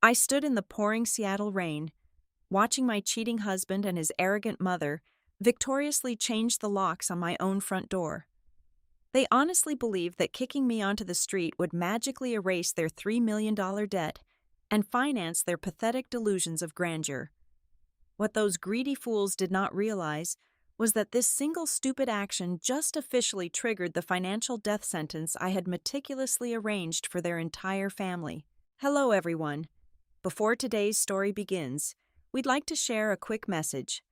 I stood in the pouring Seattle rain, watching my cheating husband and his arrogant mother victoriously change the locks on my own front door. They honestly believed that kicking me onto the street would magically erase their $3 million debt and finance their pathetic delusions of grandeur. What those greedy fools did not realize was that this single stupid action just officially triggered the financial death sentence I had meticulously arranged for their entire family. Hello, everyone. Before today's story begins, we'd like to share a quick message.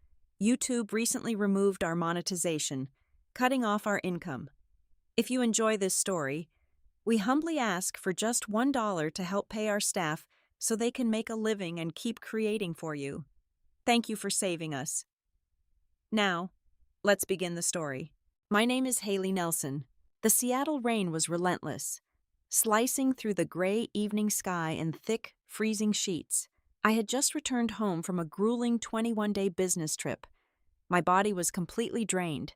YouTube recently removed our monetization, cutting off our income. If you enjoy this story, we humbly ask for just $1 to help pay our staff so they can make a living and keep creating for you. Thank you for saving us. Now, let's begin the story. My name is Haley Nelson. The Seattle rain was relentless, slicing through the gray evening sky in thick, freezing sheets. I had just returned home from a grueling 21-day business trip. My body was completely drained,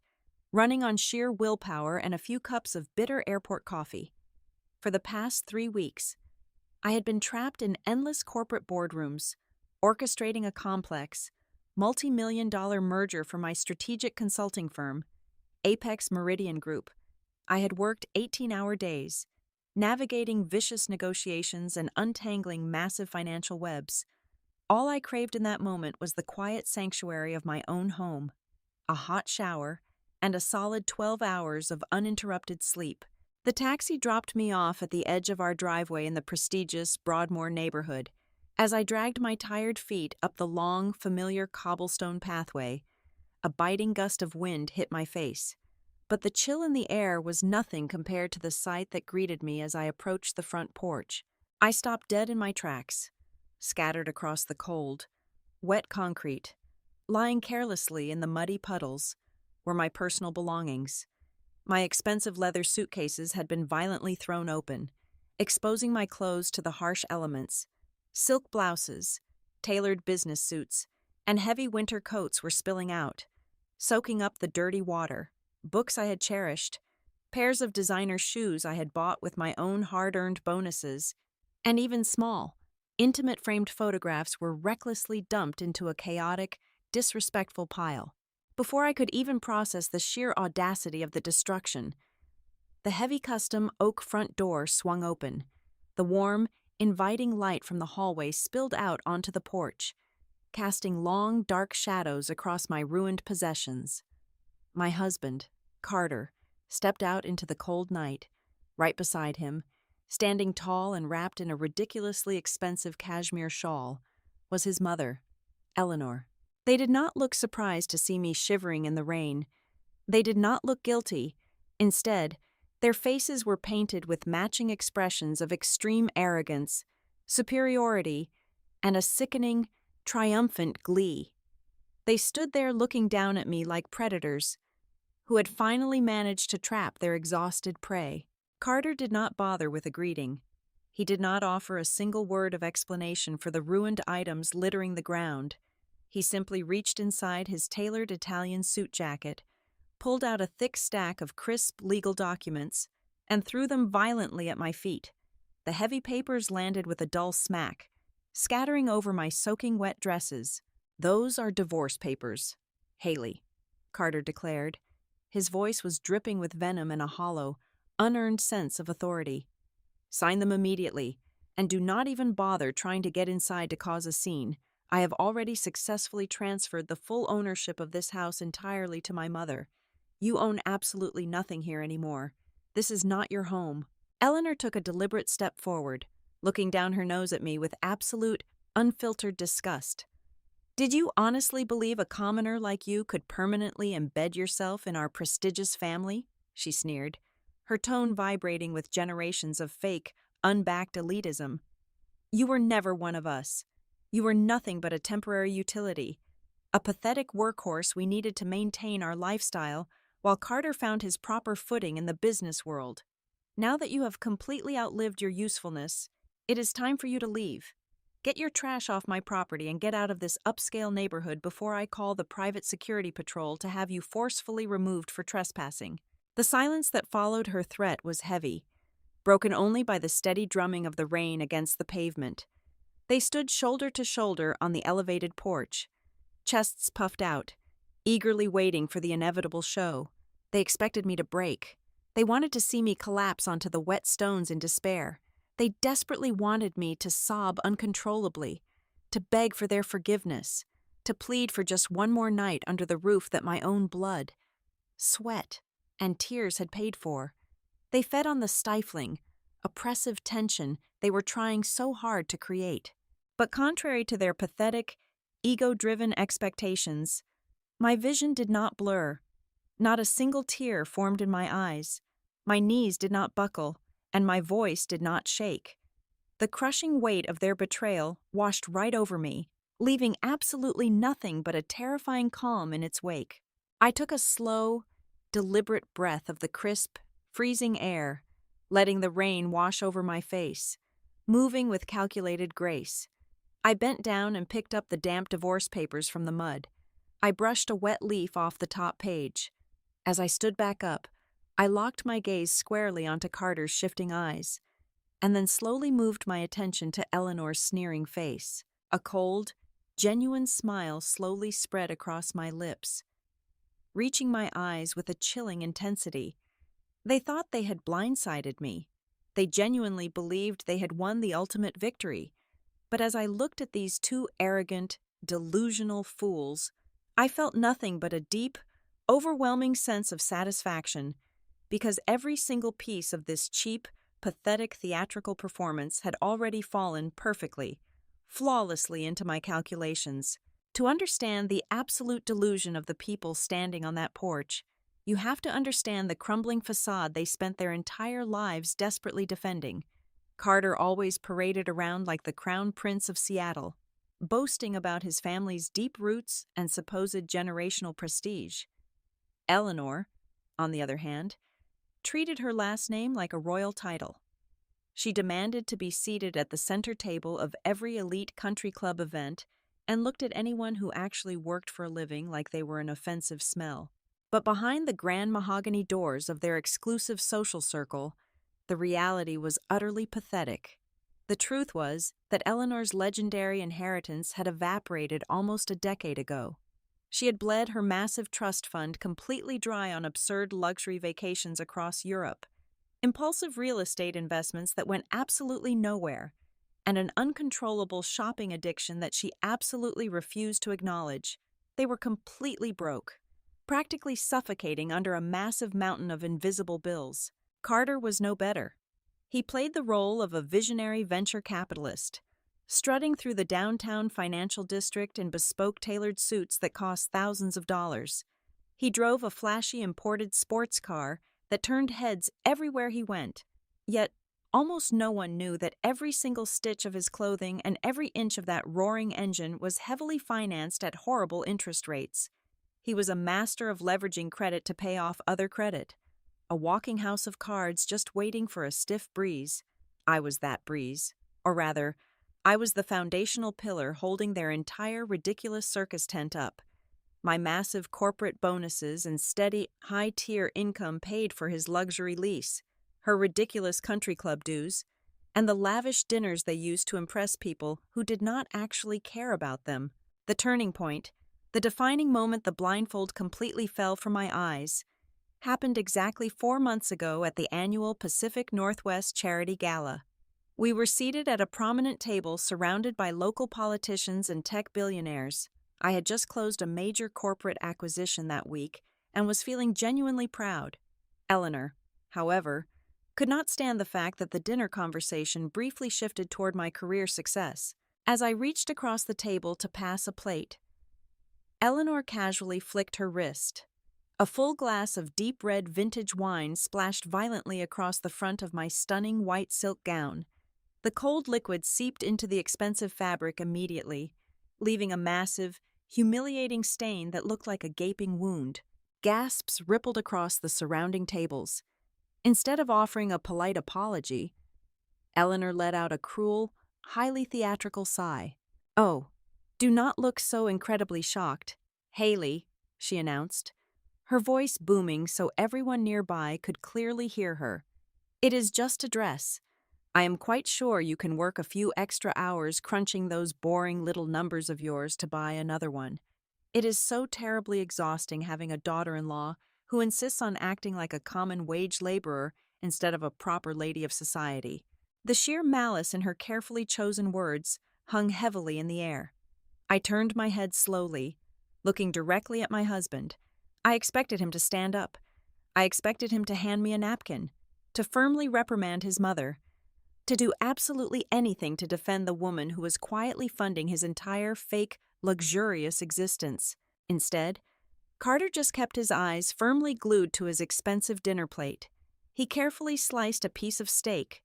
running on sheer willpower and a few cups of bitter airport coffee. For the past 3 weeks, I had been trapped in endless corporate boardrooms, orchestrating a complex, multi-million-dollar merger for my strategic consulting firm, Apex Meridian Group. I had worked 18-hour days, navigating vicious negotiations and untangling massive financial webs. All I craved in that moment was the quiet sanctuary of my own home, a hot shower, and a solid 12 hours of uninterrupted sleep. The taxi dropped me off at the edge of our driveway in the prestigious Broadmoor neighborhood. As I dragged my tired feet up the long, familiar cobblestone pathway, a biting gust of wind hit my face. But the chill in the air was nothing compared to the sight that greeted me as I approached the front porch. I stopped dead in my tracks, scattered across the cold, wet concrete. Lying carelessly in the muddy puddles were my personal belongings. My expensive leather suitcases had been violently thrown open, exposing my clothes to the harsh elements. Silk blouses, tailored business suits, and heavy winter coats were spilling out, soaking up the dirty water. Books I had cherished, pairs of designer shoes I had bought with my own hard-earned bonuses, and even small, intimate framed photographs were recklessly dumped into a chaotic, disrespectful pile. Before I could even process the sheer audacity of the destruction, the heavy custom oak front door swung open. The warm, inviting light from the hallway spilled out onto the porch, casting long, dark shadows across my ruined possessions. My husband, Carter, stepped out into the cold night. Right beside him, standing tall and wrapped in a ridiculously expensive cashmere shawl, was his mother, Eleanor. They did not look surprised to see me shivering in the rain. They did not look guilty. Instead, their faces were painted with matching expressions of extreme arrogance, superiority, and a sickening, triumphant glee. They stood there looking down at me like predators who had finally managed to trap their exhausted prey. Carter did not bother with a greeting. He did not offer a single word of explanation for the ruined items littering the ground. He simply reached inside his tailored Italian suit jacket, pulled out a thick stack of crisp legal documents, and threw them violently at my feet. The heavy papers landed with a dull smack, scattering over my soaking wet dresses. "Those are divorce papers, Haley," Carter declared. His voice was dripping with venom and a hollow, unearned sense of authority. "Sign them immediately, and do not even bother trying to get inside to cause a scene. I have already successfully transferred the full ownership of this house entirely to my mother. You own absolutely nothing here anymore. This is not your home." Eleanor took a deliberate step forward, looking down her nose at me with absolute, unfiltered disgust. "Did you honestly believe a commoner like you could permanently embed yourself in our prestigious family?" she sneered, her tone vibrating with generations of fake, unbacked elitism. "You were never one of us. You were nothing but a temporary utility, a pathetic workhorse we needed to maintain our lifestyle while Carter found his proper footing in the business world. Now that you have completely outlived your usefulness, it is time for you to leave. Get your trash off my property and get out of this upscale neighborhood before I call the private security patrol to have you forcefully removed for trespassing." The silence that followed her threat was heavy, broken only by the steady drumming of the rain against the pavement. They stood shoulder to shoulder on the elevated porch, chests puffed out, eagerly waiting for the inevitable show. They expected me to break. They wanted to see me collapse onto the wet stones in despair. They desperately wanted me to sob uncontrollably, to beg for their forgiveness, to plead for just one more night under the roof that my own blood, sweat, and tears had paid for. They fed on the stifling, oppressive tension they were trying so hard to create. But contrary to their pathetic, ego-driven expectations, my vision did not blur. Not a single tear formed in my eyes. My knees did not buckle, and my voice did not shake. The crushing weight of their betrayal washed right over me, leaving absolutely nothing but a terrifying calm in its wake. I took a slow, deliberate breath of the crisp, freezing air, letting the rain wash over my face, moving with calculated grace. I bent down and picked up the damp divorce papers from the mud. I brushed a wet leaf off the top page. As I stood back up, I locked my gaze squarely onto Carter's shifting eyes, and then slowly moved my attention to Eleanor's sneering face. A cold, genuine smile slowly spread across my lips, reaching my eyes with a chilling intensity. They thought they had blindsided me. They genuinely believed they had won the ultimate victory. But as I looked at these two arrogant, delusional fools, I felt nothing but a deep, overwhelming sense of satisfaction, because every single piece of this cheap, pathetic theatrical performance had already fallen perfectly, flawlessly into my calculations. To understand the absolute delusion of the people standing on that porch, you have to understand the crumbling facade they spent their entire lives desperately defending. Carter always paraded around like the crown prince of Seattle, boasting about his family's deep roots and supposed generational prestige. Eleanor, on the other hand, treated her last name like a royal title. She demanded to be seated at the center table of every elite country club event and looked at anyone who actually worked for a living like they were an offensive smell. But behind the grand mahogany doors of their exclusive social circle, the reality was utterly pathetic. The truth was that Eleanor's legendary inheritance had evaporated almost a decade ago. She had bled her massive trust fund completely dry on absurd luxury vacations across Europe, impulsive real estate investments that went absolutely nowhere, and an uncontrollable shopping addiction that she absolutely refused to acknowledge. They were completely broke, practically suffocating under a massive mountain of invisible bills. Carter was no better. He played the role of a visionary venture capitalist, strutting through the downtown financial district in bespoke tailored suits that cost thousands of dollars. He drove a flashy imported sports car that turned heads everywhere he went. Yet, almost no one knew that every single stitch of his clothing and every inch of that roaring engine was heavily financed at horrible interest rates. He was a master of leveraging credit to pay off other credit. A walking house of cards just waiting for a stiff breeze. I was that breeze. Or rather, I was the foundational pillar holding their entire ridiculous circus tent up. My massive corporate bonuses and steady, high-tier income paid for his luxury lease, her ridiculous country club dues, and the lavish dinners they used to impress people who did not actually care about them. The turning point, the defining moment the blindfold completely fell from my eyes, happened exactly 4 months ago at the annual Pacific Northwest Charity Gala. We were seated at a prominent table surrounded by local politicians and tech billionaires. I had just closed a major corporate acquisition that week and was feeling genuinely proud. Eleanor, however, could not stand the fact that the dinner conversation briefly shifted toward my career success. As I reached across the table to pass a plate, Eleanor casually flicked her wrist. A full glass of deep red vintage wine splashed violently across the front of my stunning white silk gown. The cold liquid seeped into the expensive fabric immediately, leaving a massive, humiliating stain that looked like a gaping wound. Gasps rippled across the surrounding tables. Instead of offering a polite apology, Eleanor let out a cruel, highly theatrical sigh. "Oh, do not look so incredibly shocked, Haley," she announced, her voice booming so everyone nearby could clearly hear her. "It is just a dress. I am quite sure you can work a few extra hours crunching those boring little numbers of yours to buy another one. It is so terribly exhausting having a daughter-in-law who insists on acting like a common wage laborer instead of a proper lady of society. The sheer malice in her carefully chosen words hung heavily in the air. I turned my head slowly, looking directly at my husband. I expected him to stand up. I expected him to hand me a napkin, to firmly reprimand his mother, to do absolutely anything to defend the woman who was quietly funding his entire fake, luxurious existence. Instead, Carter just kept his eyes firmly glued to his expensive dinner plate. He carefully sliced a piece of steak,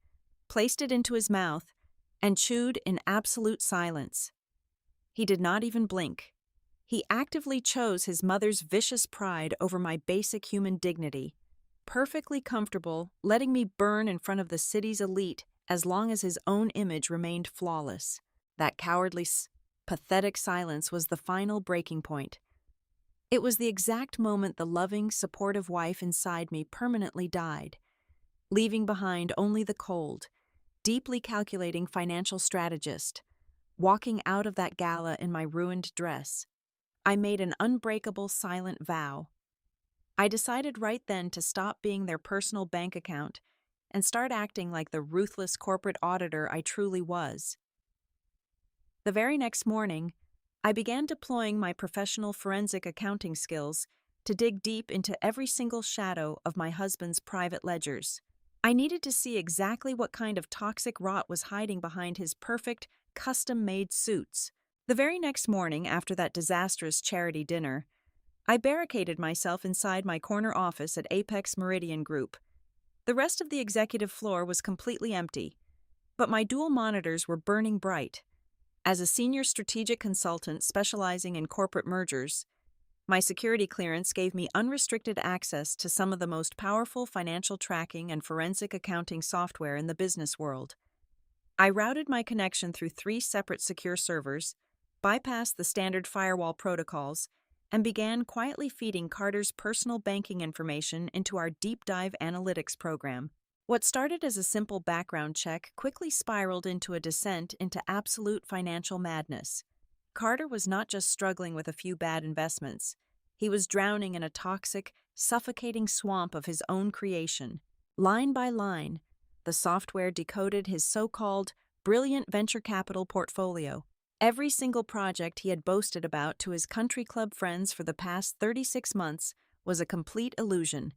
placed it into his mouth, and chewed in absolute silence. He did not even blink. He actively chose his mother's vicious pride over my basic human dignity, perfectly comfortable letting me burn in front of the city's elite as long as his own image remained flawless. That cowardly, pathetic silence was the final breaking point. It was the exact moment the loving, supportive wife inside me permanently died, leaving behind only the cold, deeply calculating financial strategist. Walking out of that gala in my ruined dress, I made an unbreakable silent vow. I decided right then to stop being their personal bank account and start acting like the ruthless corporate auditor I truly was. The very next morning, I began deploying my professional forensic accounting skills to dig deep into every single shadow of my husband's private ledgers. I needed to see exactly what kind of toxic rot was hiding behind his perfect, custom-made suits. The very next morning, after that disastrous charity dinner, I barricaded myself inside my corner office at Apex Meridian Group. The rest of the executive floor was completely empty, but my dual monitors were burning bright. As a senior strategic consultant specializing in corporate mergers, my security clearance gave me unrestricted access to some of the most powerful financial tracking and forensic accounting software in the business world. I routed my connection through 3 separate secure servers, bypassed the standard firewall protocols, and began quietly feeding Carter's personal banking information into our deep dive analytics program. What started as a simple background check quickly spiraled into a descent into absolute financial madness. Carter was not just struggling with a few bad investments. He was drowning in a toxic, suffocating swamp of his own creation. Line by line, the software decoded his so-called brilliant venture capital portfolio. Every single project he had boasted about to his country club friends for the past 36 months was a complete illusion.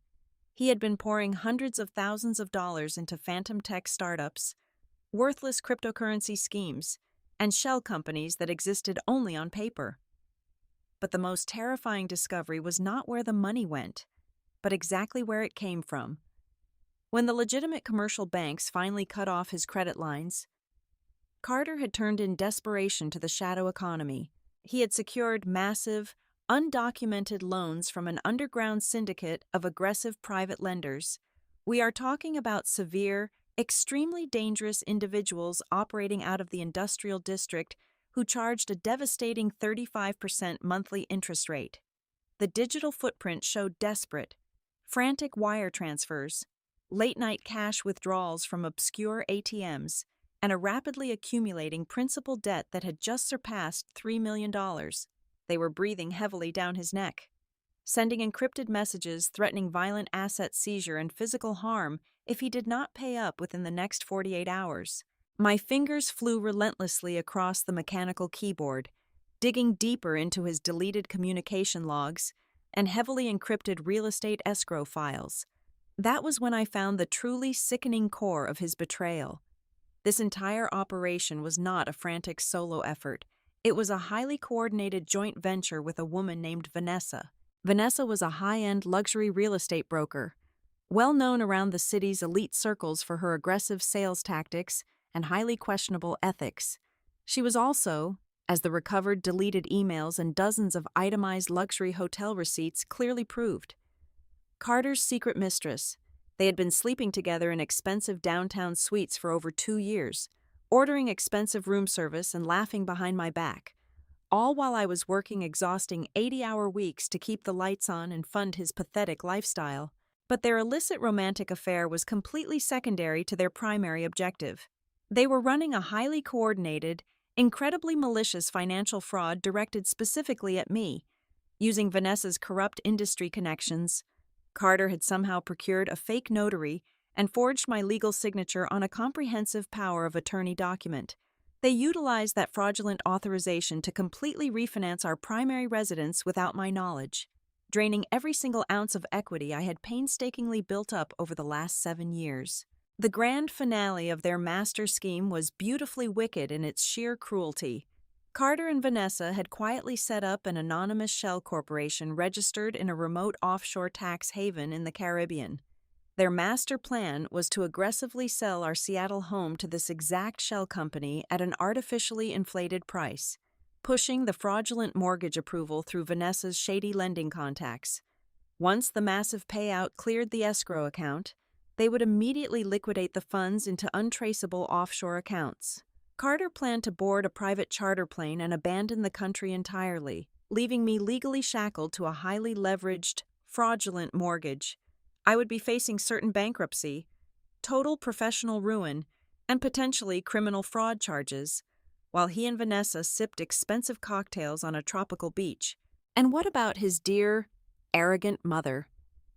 He had been pouring hundreds of thousands of dollars into phantom tech startups, worthless cryptocurrency schemes, and shell companies that existed only on paper. But the most terrifying discovery was not where the money went, but exactly where it came from. When the legitimate commercial banks finally cut off his credit lines, Carter had turned in desperation to the shadow economy. He had secured massive, undocumented loans from an underground syndicate of aggressive private lenders. We are talking about severe, extremely dangerous individuals operating out of the industrial district who charged a devastating 35% monthly interest rate. The digital footprint showed desperate, frantic wire transfers, late-night cash withdrawals from obscure ATMs, and a rapidly accumulating principal debt that had just surpassed $3 million. They were breathing heavily down his neck, sending encrypted messages threatening violent asset seizure and physical harm if he did not pay up within the next 48 hours. My fingers flew relentlessly across the mechanical keyboard, digging deeper into his deleted communication logs and heavily encrypted real estate escrow files. That was when I found the truly sickening core of his betrayal. This entire operation was not a frantic solo effort. It was a highly coordinated joint venture with a woman named Vanessa. Vanessa was a high-end luxury real estate broker, well known around the city's elite circles for her aggressive sales tactics and highly questionable ethics. She was also, as the recovered deleted emails and dozens of itemized luxury hotel receipts clearly proved, Carter's secret mistress. They had been sleeping together in expensive downtown suites for over 2 years, ordering expensive room service and laughing behind my back, all while I was working exhausting 80-hour weeks to keep the lights on and fund his pathetic lifestyle. But their illicit romantic affair was completely secondary to their primary objective. They were running a highly coordinated, incredibly malicious financial fraud directed specifically at me. Using Vanessa's corrupt industry connections, Carter had somehow procured a fake notary and forged my legal signature on a comprehensive power of attorney document. They utilized that fraudulent authorization to completely refinance our primary residence without my knowledge, draining every single ounce of equity I had painstakingly built up over the last 7 years. The grand finale of their master scheme was beautifully wicked in its sheer cruelty. Carter and Vanessa had quietly set up an anonymous shell corporation registered in a remote offshore tax haven in the Caribbean. Their master plan was to aggressively sell our Seattle home to this exact shell company at an artificially inflated price, pushing the fraudulent mortgage approval through Vanessa's shady lending contacts. Once the massive payout cleared the escrow account, they would immediately liquidate the funds into untraceable offshore accounts. Carter planned to board a private charter plane and abandon the country entirely, leaving me legally shackled to a highly leveraged, fraudulent mortgage. I would be facing certain bankruptcy, total professional ruin, and potentially criminal fraud charges, while he and Vanessa sipped expensive cocktails on a tropical beach. And what about his dear, arrogant mother?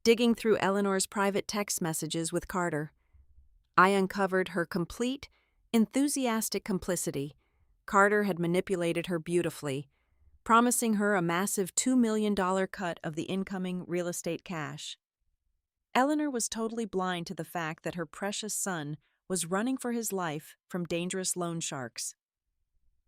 Digging through Eleanor's private text messages with Carter, I uncovered her complete, enthusiastic complicity. Carter had manipulated her beautifully, promising her a massive $2 million cut of the incoming real estate cash. Eleanor was totally blind to the fact that her precious son was running for his life from dangerous loan sharks.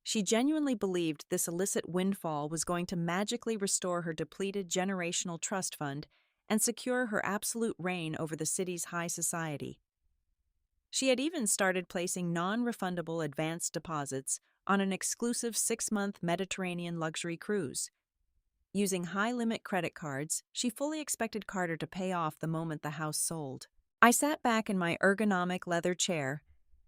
She genuinely believed this illicit windfall was going to magically restore her depleted generational trust fund and secure her absolute reign over the city's high society. She had even started placing non-refundable advanced deposits on an exclusive 6-month Mediterranean luxury cruise. Using high-limit credit cards, she fully expected Carter to pay off the moment the house sold. I sat back in my ergonomic leather chair,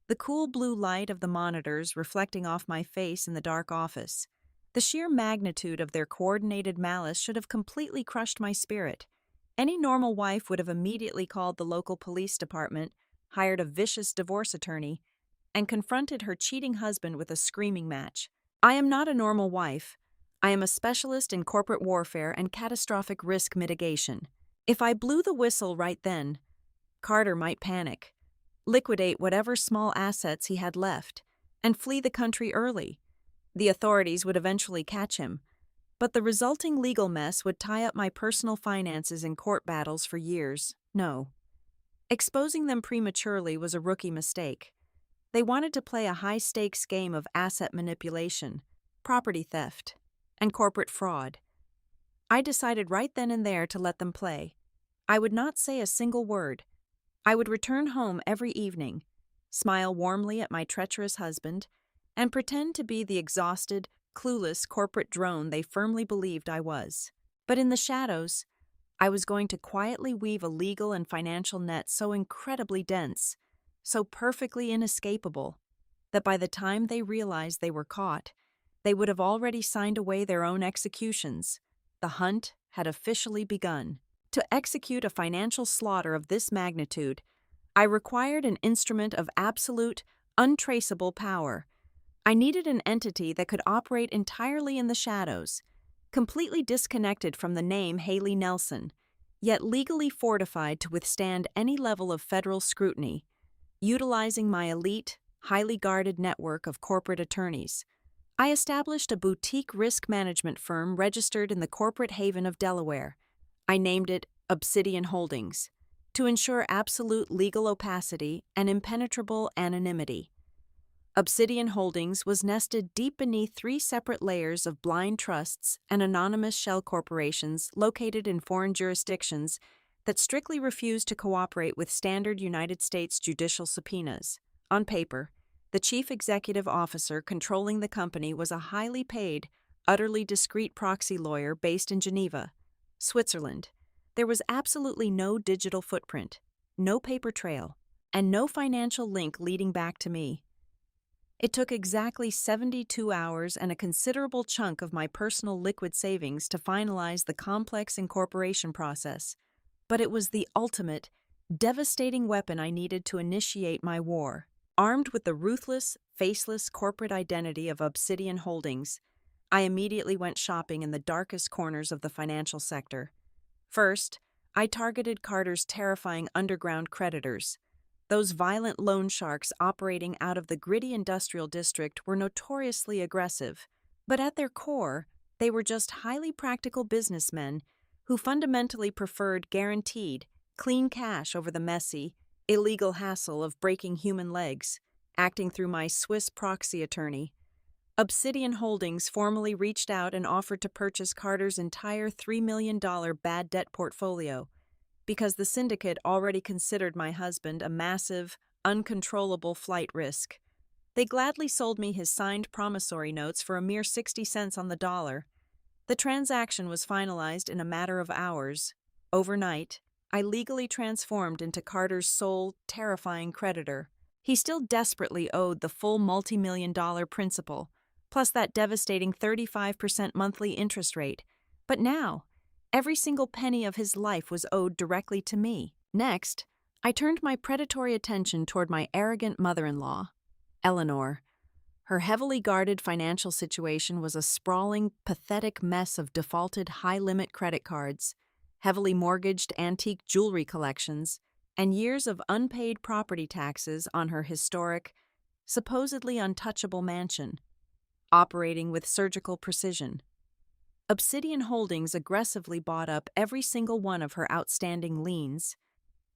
the cool blue light of the monitors reflecting off my face in the dark office. The sheer magnitude of their coordinated malice should have completely crushed my spirit. Any normal wife would have immediately called the local police department, hired a vicious divorce attorney, and confronted her cheating husband with a screaming match. I am not a normal wife. I am a specialist in corporate warfare and catastrophic risk mitigation. If I blew the whistle right then, Carter might panic, liquidate whatever small assets he had left, and flee the country early. The authorities would eventually catch him, but the resulting legal mess would tie up my personal finances in court battles for years. No. Exposing them prematurely was a rookie mistake. They wanted to play a high-stakes game of asset manipulation, property theft, and corporate fraud. I decided right then and there to let them play. I would not say a single word. I would return home every evening, smile warmly at my treacherous husband, and pretend to be the exhausted, clueless corporate drone they firmly believed I was. But in the shadows, I was going to quietly weave a legal and financial net so incredibly dense, so perfectly inescapable, that by the time they realized they were caught, they would have already signed away their own executions. The hunt had officially begun. To execute a financial slaughter of this magnitude, I required an instrument of absolute, untraceable power. I needed an entity that could operate entirely in the shadows, completely disconnected from the name Haley Nelson, yet legally fortified to withstand any level of federal scrutiny, utilizing my elite, highly guarded network of corporate attorneys. I established a boutique risk management firm registered in the corporate haven of Delaware. I named it Obsidian Holdings, to ensure absolute legal opacity and impenetrable anonymity. Obsidian Holdings was nested deep beneath 3 separate layers of blind trusts and anonymous shell corporations located in foreign jurisdictions that strictly refused to cooperate with standard United States judicial subpoenas. On paper, the chief executive officer controlling the company was a highly paid, utterly discreet proxy lawyer based in Geneva, Switzerland. There was absolutely no digital footprint, no paper trail, and no financial link leading back to me. It took exactly 72 hours and a considerable chunk of my personal liquid savings to finalize the complex incorporation process, but it was the ultimate, devastating weapon I needed to initiate my war. Armed with the ruthless, faceless corporate identity of Obsidian Holdings, I immediately went shopping in the darkest corners of the financial sector. First, I targeted Carter's terrifying underground creditors. Those violent loan sharks operating out of the gritty industrial district were notoriously aggressive, but at their core, they were just highly practical businessmen who fundamentally preferred guaranteed, clean cash over the messy, illegal hassle of breaking human legs, acting through my Swiss proxy attorney. Obsidian Holdings formally reached out and offered to purchase Carter's entire $3 million bad debt portfolio, because the syndicate already considered my husband a massive, uncontrollable flight risk. They gladly sold me his signed promissory notes for a mere 60 cents on the dollar. The transaction was finalized in a matter of hours. Overnight, I legally transformed into Carter's sole, terrifying creditor. He still desperately owed the full multi-million-dollar principal, plus that devastating 35% monthly interest rate. But now, every single penny of his life was owed directly to me. Next, I turned my predatory attention toward my arrogant mother-in-law, Eleanor. Her heavily guarded financial situation was a sprawling, pathetic mess of defaulted high-limit credit cards, heavily mortgaged antique jewelry collections, and years of unpaid property taxes on her historic, supposedly untouchable mansion, operating with surgical precision. Obsidian Holdings aggressively bought up every single one of her outstanding liens,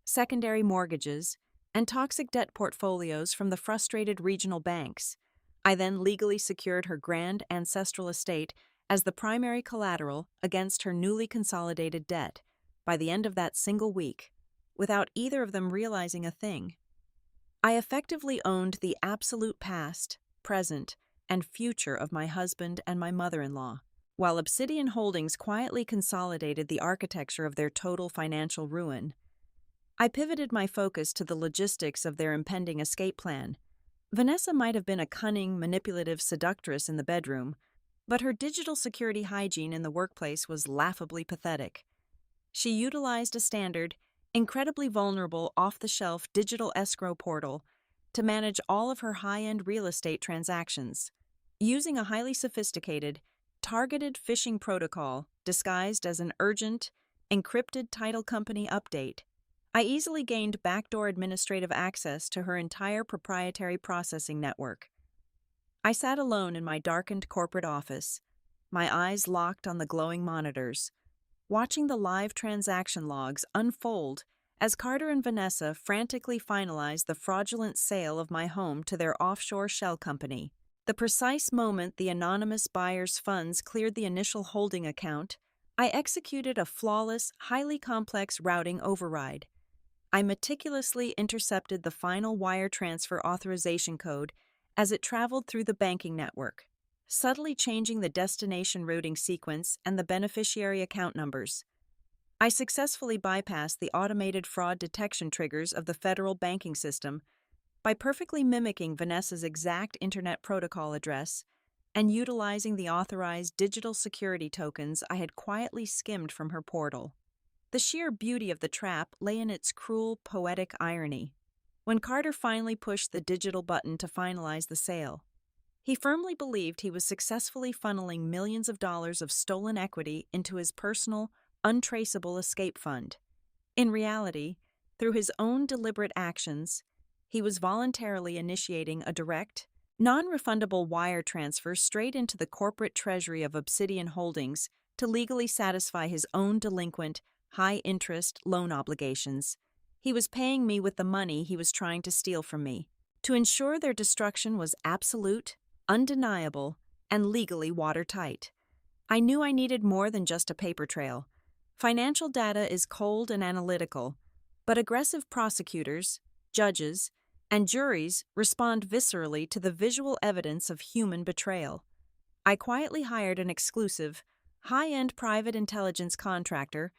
secondary mortgages, and toxic debt portfolios from the frustrated regional banks. I then legally secured her grand ancestral estate as the primary collateral against her newly consolidated debt by the end of that single week, without either of them realizing a thing. I effectively owned the absolute past, present, and future of my husband and my mother-in-law, while Obsidian Holdings quietly consolidated the architecture of their total financial ruin. I pivoted my focus to the logistics of their impending escape plan. Vanessa might have been a cunning, manipulative seductress in the bedroom, but her digital security hygiene in the workplace was laughably pathetic. She utilized a standard, incredibly vulnerable off-the-shelf digital escrow portal to manage all of her high-end real estate transactions. Using a highly sophisticated, targeted phishing protocol disguised as an urgent, encrypted title company update, I easily gained backdoor administrative access to her entire proprietary processing network. I sat alone in my darkened corporate office, my eyes locked on the glowing monitors, watching the live transaction logs unfold as Carter and Vanessa frantically finalized the fraudulent sale of my home to their offshore shell company. The precise moment the anonymous buyer's funds cleared the initial holding account, I executed a flawless, highly complex routing override. I meticulously intercepted the final wire transfer authorization code as it traveled through the banking network, subtly changing the destination routing sequence and the beneficiary account numbers. I successfully bypassed the automated fraud detection triggers of the federal banking system by perfectly mimicking Vanessa's exact Internet Protocol address and utilizing the authorized digital security tokens I had quietly skimmed from her portal. The sheer beauty of the trap lay in its cruel, poetic irony. When Carter finally pushed the digital button to finalize the sale, he firmly believed he was successfully funneling millions of dollars of stolen equity into his personal, untraceable escape fund. In reality, through his own deliberate actions, he was voluntarily initiating a direct, non-refundable wire transfer straight into the corporate treasury of Obsidian Holdings to legally satisfy his own delinquent, high-interest loan obligations. He was paying me with the money he was trying to steal from me. To ensure their destruction was absolute, undeniable, and legally watertight. I knew I needed more than just a paper trail. Financial data is cold and analytical, but aggressive prosecutors, judges, and juries respond viscerally to the visual evidence of human betrayal. I quietly hired an exclusive, high-end private intelligence contractor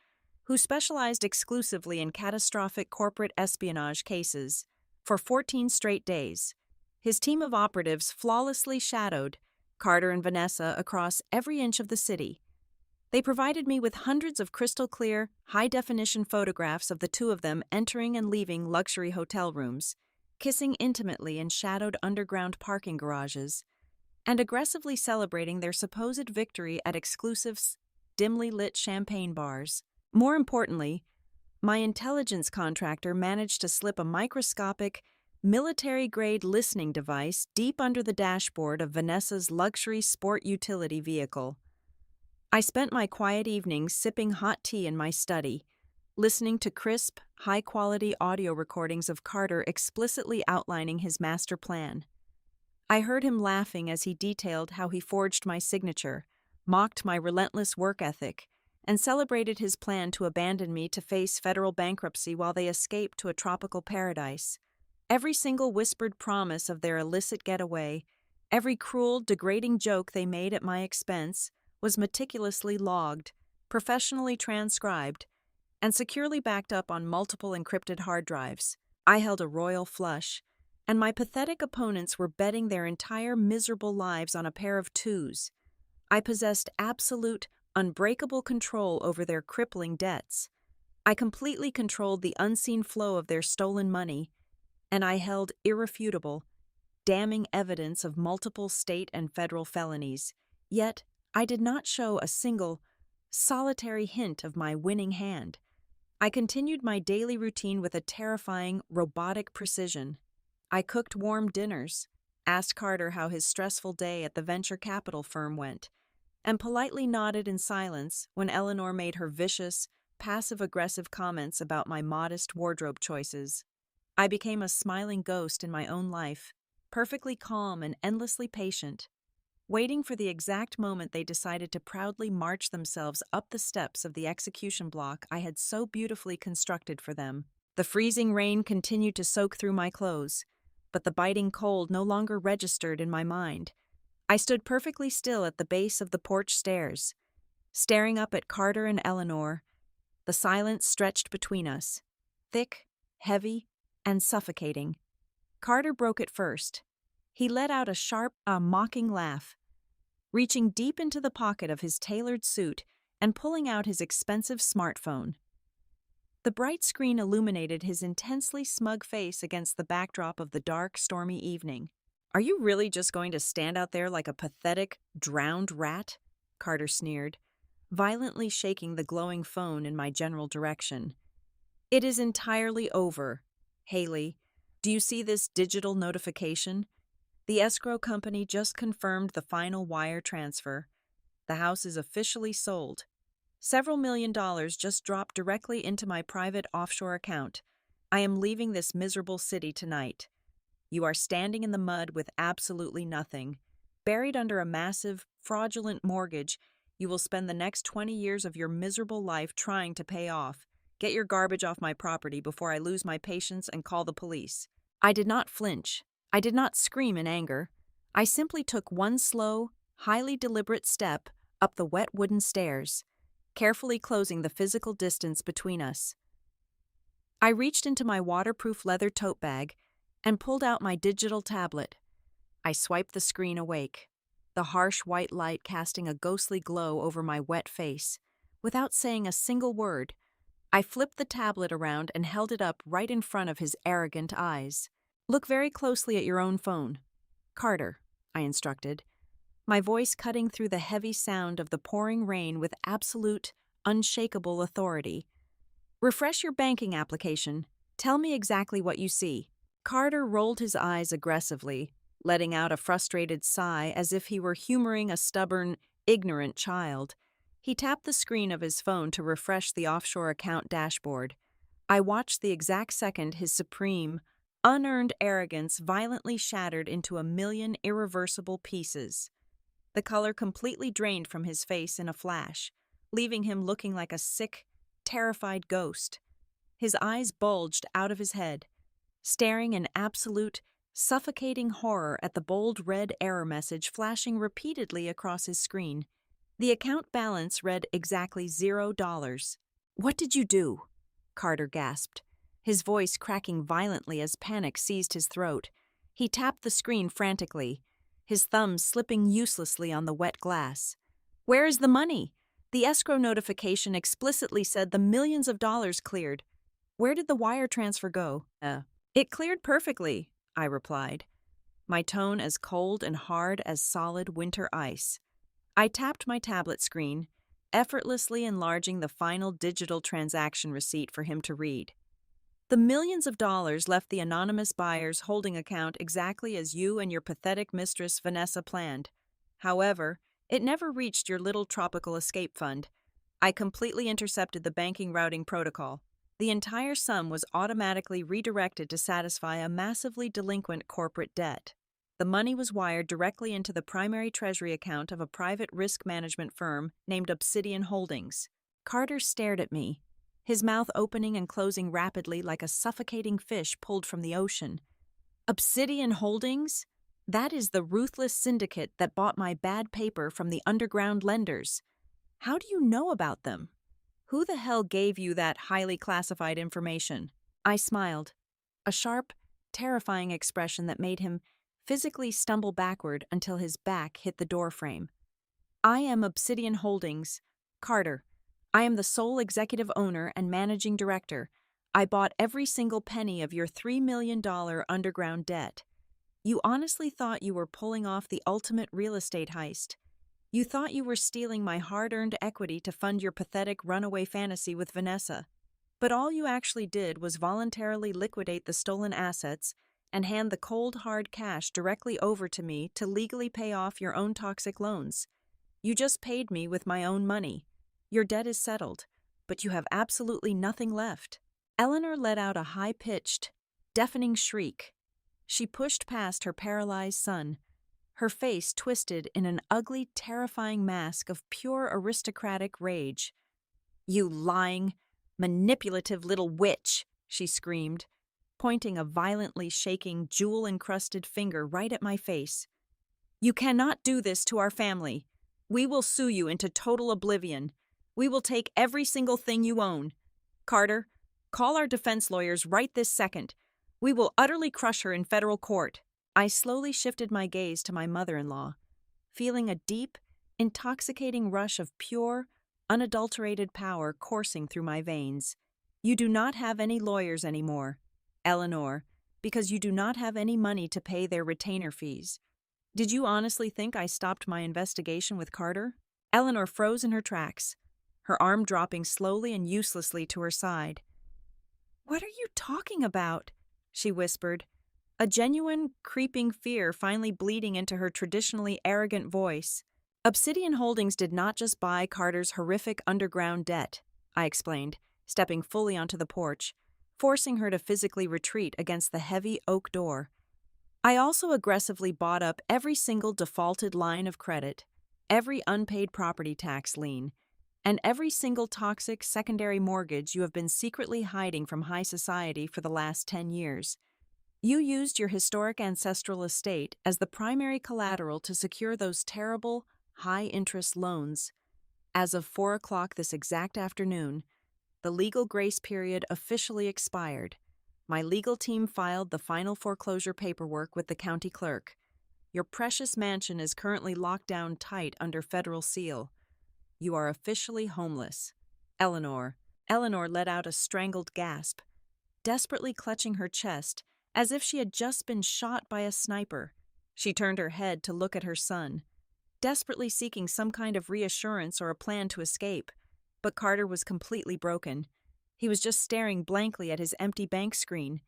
who specialized exclusively in catastrophic corporate espionage cases. For 14 straight days, his team of operatives flawlessly shadowed Carter and Vanessa across every inch of the city. They provided me with hundreds of crystal clear, high-definition photographs of the two of them entering and leaving luxury hotel rooms, kissing intimately in shadowed underground parking garages, and aggressively celebrating their supposed victory at exclusive, dimly lit champagne bars. More importantly, my intelligence contractor managed to slip a microscopic, military-grade listening device deep under the dashboard of Vanessa's luxury sport utility vehicle. I spent my quiet evenings sipping hot tea in my study, listening to crisp, high-quality audio recordings of Carter explicitly outlining his master plan. I heard him laughing as he detailed how he forged my signature, mocked my relentless work ethic, and celebrated his plan to abandon me to face federal bankruptcy while they escaped to a tropical paradise. Every single whispered promise of their illicit getaway, every cruel, degrading joke they made at my expense, was meticulously logged, professionally transcribed, and securely backed up on multiple encrypted hard drives. I held a royal flush, and my pathetic opponents were betting their entire miserable lives on a pair of twos. I possessed absolute, unbreakable control over their crippling debts. I completely controlled the unseen flow of their stolen money, and I held irrefutable, damning evidence of multiple state and federal felonies. Yet, I did not show a single, solitary hint of my winning hand. I continued my daily routine with a terrifying, robotic precision. I cooked warm dinners, asked Carter how his stressful day at the venture capital firm went, and politely nodded in silence when Eleanor made her vicious, passive-aggressive comments about my modest wardrobe choices. I became a smiling ghost in my own life, perfectly calm and endlessly patient, waiting for the exact moment they decided to proudly march themselves up the steps of the execution block I had so beautifully constructed for them. The freezing rain continued to soak through my clothes, but the biting cold no longer registered in my mind. I stood perfectly still at the base of the porch stairs, staring up at Carter and Eleanor. The silence stretched between us, thick, heavy, and suffocating. Carter broke it first. He let out a sharp, mocking laugh, reaching deep into the pocket of his tailored suit and pulling out his expensive smartphone. The bright screen illuminated his intensely smug face against the backdrop of the dark, stormy evening. "Are you really just going to stand out there like a pathetic, drowned rat?" Carter sneered, violently shaking the glowing phone in my general direction. "It is entirely over. Haley, do you see this digital notification? The escrow company just confirmed the final wire transfer. The house is officially sold. Several $1,000,000 just dropped directly into my private offshore account. I am leaving this miserable city tonight. You are standing in the mud with absolutely nothing. Buried under a massive, fraudulent mortgage you will spend the next 20 years of your miserable life trying to pay off. Get your garbage off my property before I lose my patience and call the police." I did not flinch. I did not scream in anger. I simply took one slow, highly deliberate step up the wet wooden stairs, carefully closing the physical distance between us. I reached into my waterproof leather tote bag and pulled out my digital tablet. I swiped the screen awake, the harsh white light casting a ghostly glow over my wet face. Without saying a single word, I flipped the tablet around and held it up right in front of his arrogant eyes. "Look very closely at your own phone. Carter," I instructed, my voice cutting through the heavy sound of the pouring rain with absolute, unshakable authority. "Refresh your banking application. Tell me exactly what you see." Carter rolled his eyes aggressively, letting out a frustrated sigh as if he were humoring a stubborn, ignorant child. He tapped the screen of his phone to refresh the offshore account dashboard. I watched the exact second his supreme, unearned arrogance violently shattered into a million irreversible pieces. The color completely drained from his face in a flash, leaving him looking like a sick, terrified ghost. His eyes bulged out of his head, staring in absolute, suffocating horror at the bold red error message flashing repeatedly across his screen. The account balance read exactly $0. "What did you do?" Carter gasped, his voice cracking violently as panic seized his throat. He tapped the screen frantically, his thumbs slipping uselessly on the wet glass. "Where is the money? The escrow notification explicitly said the millions of dollars cleared. Where did the wire transfer go? It cleared perfectly, I replied, my tone as cold and hard as solid winter ice. I tapped my tablet screen, effortlessly enlarging the final digital transaction receipt for him to read. The millions of dollars left the anonymous buyer's holding account exactly as you and your pathetic mistress Vanessa planned. However, it never reached your little tropical escape fund. I completely intercepted the banking routing protocol. The entire sum was automatically redirected to satisfy a massively delinquent corporate debt. The money was wired directly into the primary treasury account of a private risk management firm named Obsidian Holdings. Carter stared at me, his mouth opening and closing rapidly like a suffocating fish pulled from the ocean. Obsidian Holdings? That is the ruthless syndicate that bought my bad paper from the underground lenders. How do you know about them? Who the hell gave you that highly classified information? I smiled, a sharp, terrifying expression that made him physically stumble backward until his back hit the doorframe. I am Obsidian Holdings, Carter. I am the sole executive owner and managing director. I bought every single penny of your $3 million underground debt. You honestly thought you were pulling off the ultimate real estate heist. You thought you were stealing my hard-earned equity to fund your pathetic runaway fantasy with Vanessa. But all you actually did was voluntarily liquidate the stolen assets and hand the cold, hard cash directly over to me to legally pay off your own toxic loans. You just paid me with my own money. Your debt is settled, but you have absolutely nothing left. Eleanor let out a high-pitched, deafening shriek. She pushed past her paralyzed son, her face twisted in an ugly, terrifying mask of pure aristocratic rage. You lying, manipulative little witch, she screamed, pointing a violently shaking, jewel-encrusted finger right at my face. You cannot do this to our family. We will sue you into total oblivion. We will take every single thing you own. Carter, call our defense lawyers right this second. We will utterly crush her in federal court. I slowly shifted my gaze to my mother-in-law, feeling a deep, intoxicating rush of pure, unadulterated power coursing through my veins. You do not have any lawyers anymore, Eleanor, because you do not have any money to pay their retainer fees. Did you honestly think I stopped my investigation with Carter? Eleanor froze in her tracks, her arm dropping slowly and uselessly to her side. What are you talking about? She whispered, a genuine, creeping fear finally bleeding into her traditionally arrogant voice. Obsidian Holdings did not just buy Carter's horrific underground debt, I explained, stepping fully onto the porch, forcing her to physically retreat against the heavy oak door. I also aggressively bought up every single defaulted line of credit, every unpaid property tax lien, and every single toxic secondary mortgage you have been secretly hiding from high society for the last 10 years. You used your historic ancestral estate as the primary collateral to secure those terrible, high-interest loans. As of 4 o'clock this exact afternoon, the legal grace period officially expired. My legal team filed the final foreclosure paperwork with the county clerk. Your precious mansion is currently locked down tight under federal seal. You are officially homeless. Eleanor let out a strangled gasp, desperately clutching her chest as if she had just been shot by a sniper. She turned her head to look at her son, desperately seeking some kind of reassurance or a plan to escape. But Carter was completely broken. He was just staring blankly at his empty bank screen,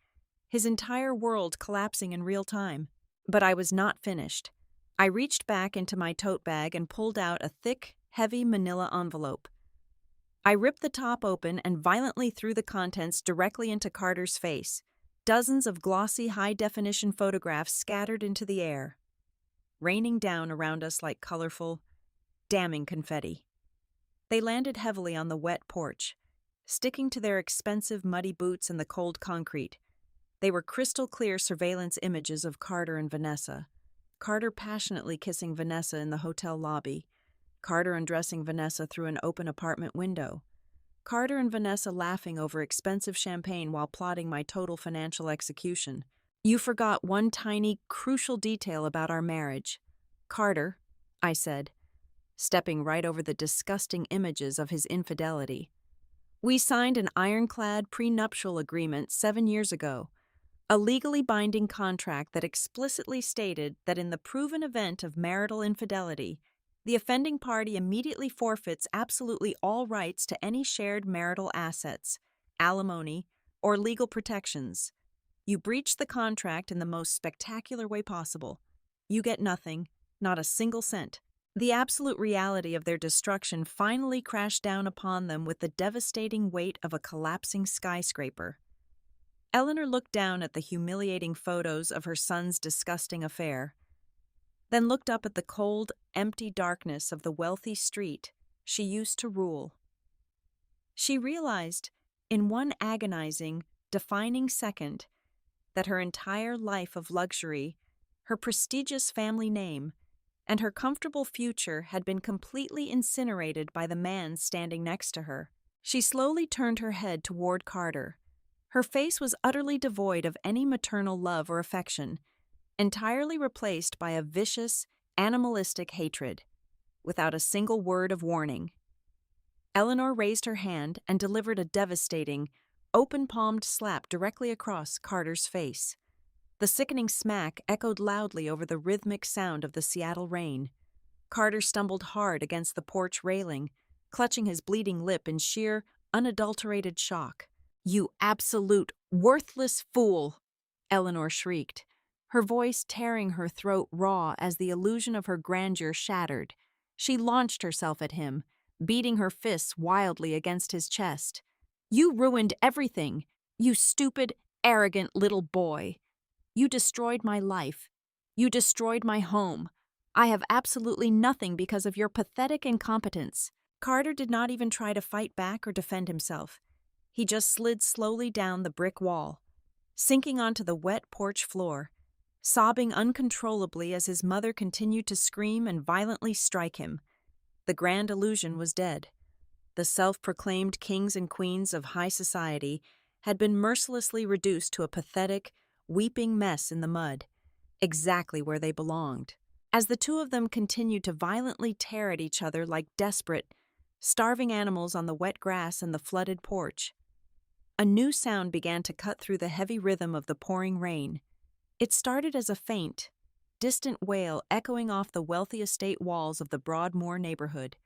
his entire world collapsing in real time. But I was not finished. I reached back into my tote bag and pulled out a thick, heavy manila envelope. I ripped the top open and violently threw the contents directly into Carter's face. Dozens of glossy, high-definition photographs scattered into the air, raining down around us like colorful, damning confetti. They landed heavily on the wet porch, sticking to their expensive muddy boots in the cold concrete. They were crystal-clear surveillance images of Carter and Vanessa. Carter passionately kissing Vanessa in the hotel lobby. Carter undressing Vanessa through an open apartment window. Carter and Vanessa laughing over expensive champagne while plotting my total financial execution. You forgot one tiny, crucial detail about our marriage. Carter, I said, stepping right over the disgusting images of his infidelity. We signed an ironclad prenuptial agreement 7 years ago, a legally binding contract that explicitly stated that in the proven event of marital infidelity, the offending party immediately forfeits absolutely all rights to any shared marital assets, alimony, or legal protections. You breach the contract in the most spectacular way possible. You get nothing, not a single cent. The absolute reality of their destruction finally crashed down upon them with the devastating weight of a collapsing skyscraper. Eleanor looked down at the humiliating photos of her son's disgusting affair, then looked up at the cold, empty darkness of the wealthy street she used to rule. She realized, in one agonizing, defining second, that her entire life of luxury, her prestigious family name, and her comfortable future had been completely incinerated by the man standing next to her. She slowly turned her head toward Carter. Her face was utterly devoid of any maternal love or affection, entirely replaced by a vicious, animalistic hatred, without a single word of warning. Eleanor raised her hand and delivered a devastating, open-palmed slap directly across Carter's face. The sickening smack echoed loudly over the rhythmic sound of the Seattle rain. Carter stumbled hard against the porch railing, clutching his bleeding lip in sheer, unadulterated shock. "You absolute, worthless fool!" Eleanor shrieked, her voice tearing her throat raw as the illusion of her grandeur shattered. She launched herself at him, beating her fists wildly against his chest. "You ruined everything, you stupid, arrogant little boy. You destroyed my life. You destroyed my home. I have absolutely nothing because of your pathetic incompetence." Carter did not even try to fight back or defend himself. He just slid slowly down the brick wall, sinking onto the wet porch floor, sobbing uncontrollably as his mother continued to scream and violently strike him. The grand illusion was dead. The self-proclaimed kings and queens of high society had been mercilessly reduced to a pathetic, weeping mess in the mud, exactly where they belonged. As the two of them continued to violently tear at each other like desperate, starving animals on the wet grass and the flooded porch, a new sound began to cut through the heavy rhythm of the pouring rain. It started as a faint, distant wail echoing off the wealthy estate walls of the Broadmoor neighborhood.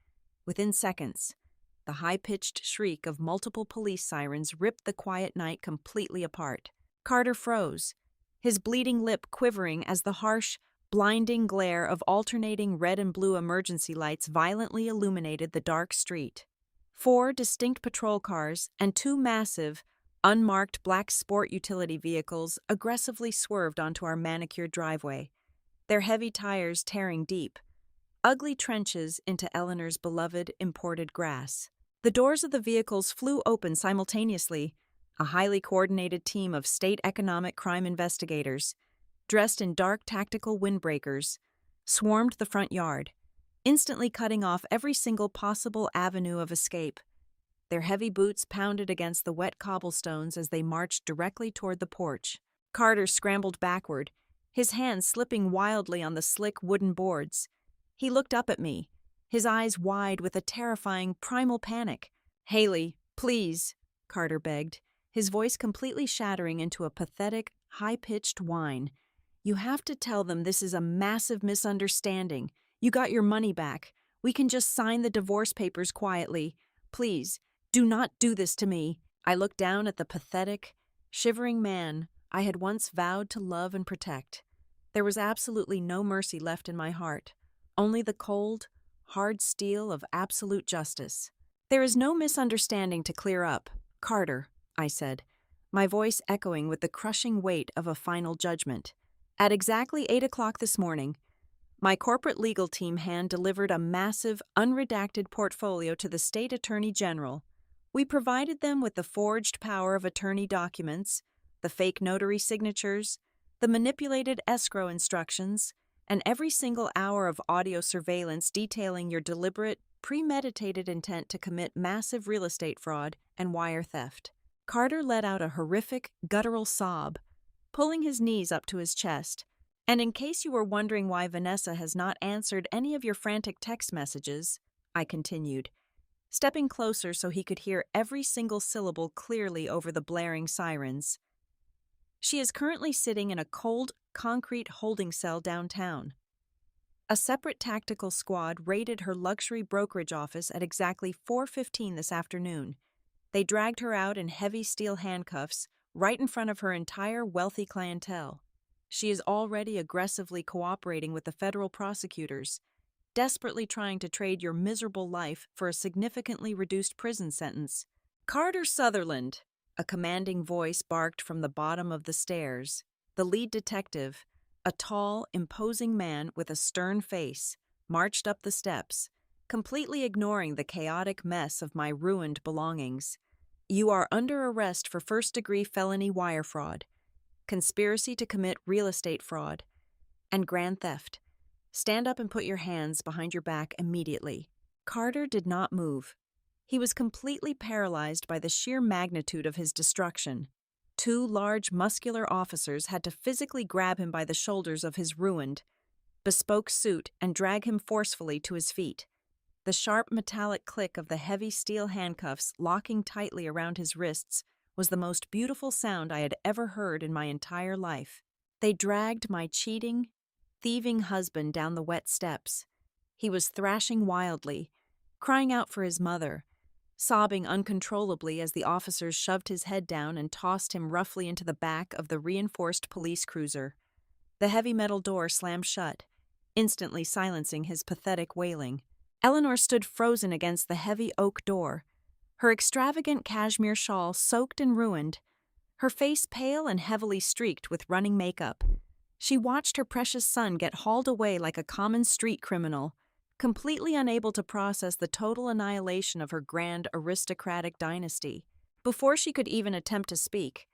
Within seconds, the high-pitched shriek of multiple police sirens ripped the quiet night completely apart. Carter froze, his bleeding lip quivering as the harsh, blinding glare of alternating red and blue emergency lights violently illuminated the dark street. 4 distinct patrol cars and 2 massive, unmarked black sport utility vehicles aggressively swerved onto our manicured driveway, their heavy tires tearing deep, ugly trenches into Eleanor's beloved imported grass. The doors of the vehicles flew open simultaneously. A highly coordinated team of state economic crime investigators, dressed in dark tactical windbreakers, swarmed the front yard, instantly cutting off every single possible avenue of escape. Their heavy boots pounded against the wet cobblestones as they marched directly toward the porch. Carter scrambled backward, his hands slipping wildly on the slick wooden boards. He looked up at me, his eyes wide with a terrifying, primal panic. "Haley, please," Carter begged, his voice completely shattering into a pathetic, high-pitched whine. "You have to tell them this is a massive misunderstanding. You got your money back. We can just sign the divorce papers quietly. Please, do not do this to me." I looked down at the pathetic, shivering man I had once vowed to love and protect. There was absolutely no mercy left in my heart, only the cold, hard steel of absolute justice. "There is no misunderstanding to clear up, Carter," I said, my voice echoing with the crushing weight of a final judgment. At exactly 8 o'clock this morning, my corporate legal team hand-delivered a massive, unredacted portfolio to the State Attorney General. We provided them with the forged power of attorney documents, the fake notary signatures, the manipulated escrow instructions, and every single hour of audio surveillance detailing your deliberate, premeditated intent to commit massive real estate fraud and wire theft. Carter let out a horrific, guttural sob, pulling his knees up to his chest, And in case you were wondering why Vanessa has not answered any of your frantic text messages, I continued, stepping closer so he could hear every single syllable clearly over the blaring sirens. She is currently sitting in a cold, concrete holding cell downtown. A separate tactical squad raided her luxury brokerage office at exactly 4:15 this afternoon. They dragged her out in heavy steel handcuffs right in front of her entire wealthy clientele. She is already aggressively cooperating with the federal prosecutors, desperately trying to trade your miserable life for a significantly reduced prison sentence. "Carter Sutherland," a commanding voice barked from the bottom of the stairs. The lead detective, a tall, imposing man with a stern face, marched up the steps, completely ignoring the chaotic mess of my ruined belongings. "You are under arrest for first-degree felony wire fraud, conspiracy to commit real estate fraud, and grand theft. Stand up and put your hands behind your back immediately." Carter did not move. He was completely paralyzed by the sheer magnitude of his destruction. Two large, muscular officers had to physically grab him by the shoulders of his ruined, bespoke suit and drag him forcefully to his feet. The sharp metallic click of the heavy steel handcuffs locking tightly around his wrists was the most beautiful sound I had ever heard in my entire life. They dragged my cheating, thieving husband down the wet steps. He was thrashing wildly, crying out for his mother, sobbing uncontrollably as the officers shoved his head down and tossed him roughly into the back of the reinforced police cruiser. The heavy metal door slammed shut, instantly silencing his pathetic wailing. Eleanor stood frozen against the heavy oak door, her extravagant cashmere shawl soaked and ruined, her face pale and heavily streaked with running makeup. She watched her precious son get hauled away like a common street criminal, completely unable to process the total annihilation of her grand aristocratic dynasty. Before she could even attempt to speak,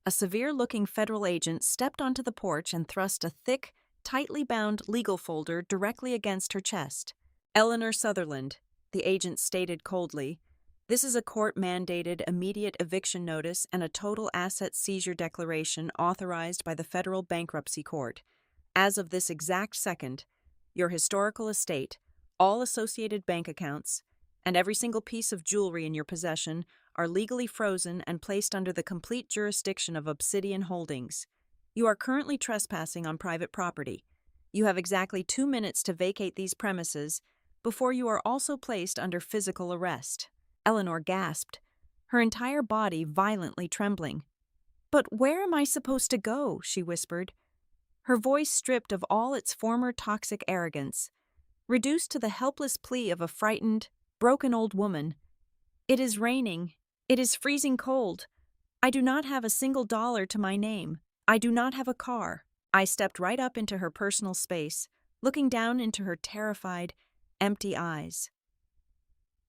a severe-looking federal agent stepped onto the porch and thrust a thick, tightly bound legal folder directly against her chest. "Eleanor Sutherland," the agent stated coldly, "this is a court-mandated immediate eviction notice and a total asset seizure declaration authorized by the federal bankruptcy court. As of this exact second, your historical estate, all associated bank accounts, and every single piece of jewelry in your possession are legally frozen and placed under the complete jurisdiction of Obsidian Holdings. You are currently trespassing on private property. You have exactly 2 minutes to vacate these premises before you are also placed under physical arrest." Eleanor gasped, her entire body violently trembling. "But where am I supposed to go?" she whispered, her voice stripped of all its former toxic arrogance, reduced to the helpless plea of a frightened, broken old woman. "It is raining. It is freezing cold. I do not have a single dollar to my name. I do not have a car." I stepped right up into her personal space, looking down into her terrified, empty eyes.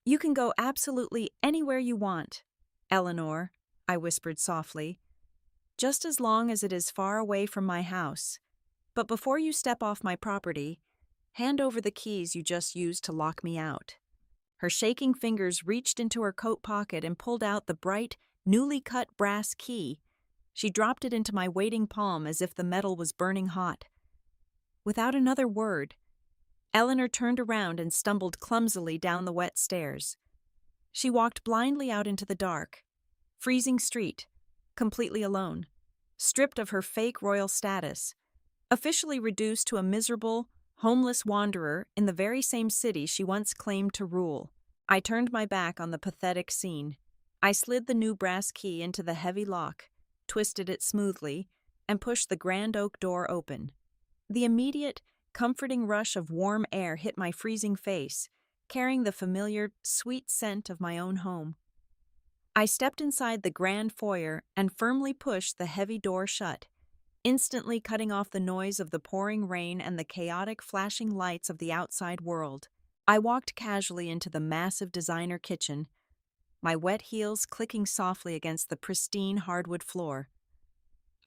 "You can go absolutely anywhere you want, Eleanor," I whispered softly, "just as long as it is far away from my house. But before you step off my property, hand over the keys you just used to lock me out." Her shaking fingers reached into her coat pocket and pulled out the bright, newly cut brass key. She dropped it into my waiting palm as if the metal was burning hot. Without another word, Eleanor turned around and stumbled clumsily down the wet stairs. She walked blindly out into the dark, freezing street, completely alone, stripped of her fake royal status, officially reduced to a miserable, homeless wanderer in the very same city she once claimed to rule. I turned my back on the pathetic scene. I slid the new brass key into the heavy lock, twisted it smoothly, and pushed the grand oak door open. The immediate, comforting rush of warm air hit my freezing face, carrying the familiar, sweet scent of my own home. I stepped inside the grand foyer and firmly pushed the heavy door shut, instantly cutting off the noise of the pouring rain and the chaotic flashing lights of the outside world. I walked casually into the massive designer kitchen, my wet heels clicking softly against the pristine hardwood floor.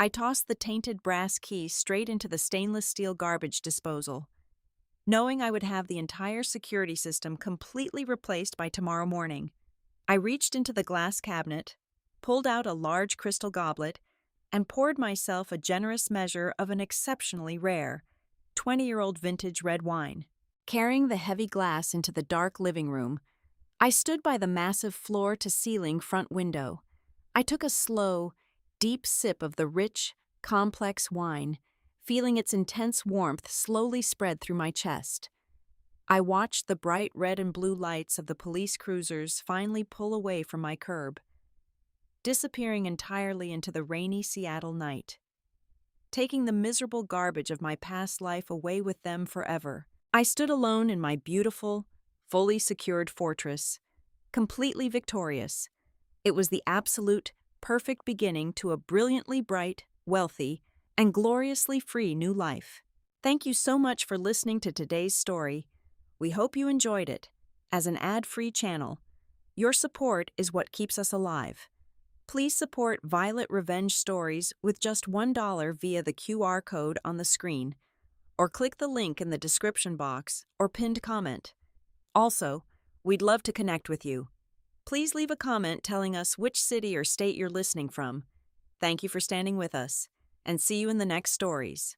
I tossed the tainted brass key straight into the stainless steel garbage disposal, knowing I would have the entire security system completely replaced by tomorrow morning. I reached into the glass cabinet, pulled out a large crystal goblet, and poured myself a generous measure of an exceptionally rare 20-year-old vintage red wine. Carrying the heavy glass into the dark living room, I stood by the massive floor-to-ceiling front window. I took a slow, deep sip of the rich, complex wine, feeling its intense warmth slowly spread through my chest. I watched the bright red and blue lights of the police cruisers finally pull away from my curb, disappearing entirely into the rainy Seattle night, taking the miserable garbage of my past life away with them forever. I stood alone in my beautiful, fully secured fortress, completely victorious. It was the absolute, perfect beginning to a brilliantly bright, wealthy, and gloriously free new life. Thank you so much for listening to today's story. We hope you enjoyed it. As an ad-free channel, your support is what keeps us alive. Please support Violet Revenge Stories with just $1 via the QR code on the screen, or click the link in the description box or pinned comment. Also, we'd love to connect with you. Please leave a comment telling us which city or state you're listening from. Thank you for standing with us, and see you in the next stories.